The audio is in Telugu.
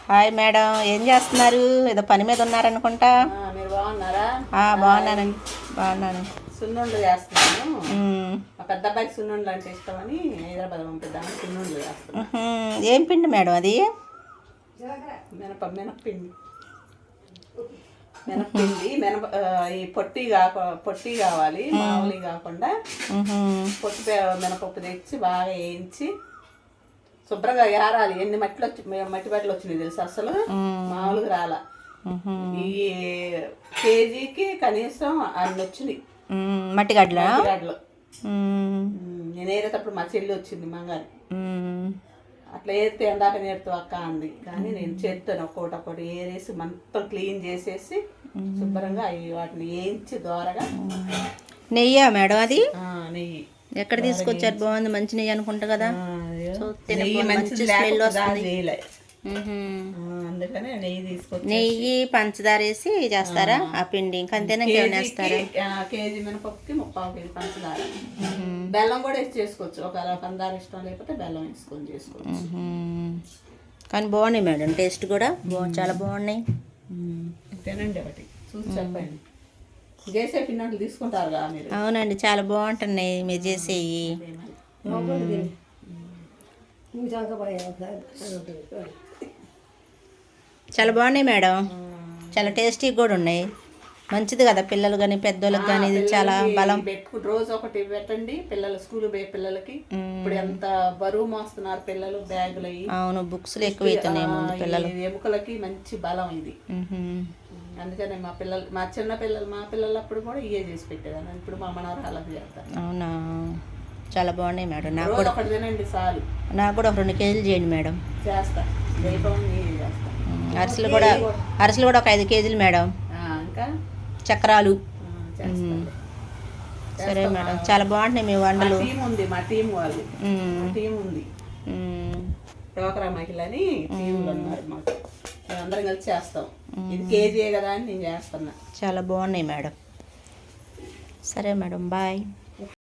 హాయ్ మేడం, ఏం చేస్తున్నారు? ఏదో పని మీద ఉన్నారనుకుంటా. మీరు బాగున్నారా? బాగున్నానండి, బాగున్నాను. సున్నుండలు చేస్తున్నాను. మా పెద్ద అబ్బాయికి సున్నుండలు అంటే ఇష్టమని హైదరాబాద్ పంపిద్దామని సున్నుండలు చేస్తున్నాను. ఏం పిండి మేడం అది? మినప్పిండి. ఈ పొట్టి కావాలి, మామూలు కాకుండా పొట్టి మినపప్పు తెచ్చి బాగా వేయించి శుభ్రంగా ఏరాలి. ఎన్ని మట్టి బట్టలు వచ్చినాయి తెలుసు, అసలు మామూలుగా రాలా. ఈ కేజీకి కనీసం 2 వచ్చినాయి మట్టిగడ్డలు. నేను ఏరేటప్పుడు మా చెల్లి వచ్చింది మంగారి, అట్లా ఏరితే ఎందాక నేర్తూ అక్క అంది. కానీ నేను చేస్తాను ఒక్కొక్కటి ఏరేసి మొత్తం క్లీన్ చేసేసి శుభ్రంగా వాటిని వేయించి దోరగా. నెయ్యా మేడం అది? నెయ్యి ఎక్కడ తీసుకొచ్చారు? బాగుంది, మంచి నెయ్యి అనుకుంటా కదా. అందుకనే నెయ్యి తీసుకొచ్చి నెయ్యి పంచదార వేసి చేస్తారా ఆ పిండి? ఇంకంతేనా, ఇంకేమైనా వేస్తారా? కేజీ మినపప్పుకి 3/4 కేజీ పంచదార, బెల్లం కూడా వేసి చేసుకోవచ్చు. ఒకవేళ పంచదార ఇష్టం లేకపోతే బెల్లం వేసుకొని చేసుకోవచ్చు. కానీ బాగున్నాయి మేడం, టేస్ట్ కూడా చాలా బాగున్నాయి. తినండి, ఒకటి చూసి చెప్పండి. చేసే పిండి తీసుకుంటారు కదా మీరు? అవునండి, చాలా బాగుంటున్నాయి మీరు చేసేవి. చాలా బాగున్నాయి మేడం, చాలా టేస్టీ కూడా ఉన్నాయి. మంచిది కదా పిల్లలు కానీ పెద్దోళ్ళకి కానీ, ఇది చాలా బలం. రోజు ఒకటి పెట్టండి పిల్లలు, స్కూల్ పోయే పిల్లలకి. ఇప్పుడు ఎంత బరువు మోస్తున్నారు పిల్లలు, బ్యాగులు అయ్యి. అవును, బుక్స్లు ఎక్కువ అవుతున్నాయి పిల్లలు. ఎముకలకి మంచి బలం ఇది. అందుకనే మా చిన్న పిల్లలు, మా పిల్లలప్పుడు కూడా ఇవే చేసి పెట్టేదాన్ని. ఇప్పుడు మా మనవరాలకు చేస్తాను. అవునా, చాలా బాగున్నాయి మేడం. నాకు కూడా ఒకటి తినండి చాలు. నాకు కూడా ఒక 2 కేజీలు చేయండి మేడం. చేస్తా, అరిసెలు కూడా ఒక 5 కేజీలు మేడం. ఇంకా చక్రాలు. సరే మేడం, చాలా బాగుంటున్నాయి మీ వంటలు. మా టీం వాళ్ళు టీం ఉంది, డోకరా మహిళని టీంలు ఉన్నారు మాకు. మేము అందరం కలిసి చేస్తాం. ఇది కేజీ కదా అని నేను చేస్తున్నా. చాలా బాగున్నాయి మేడం. సరే మేడం, బాయ్.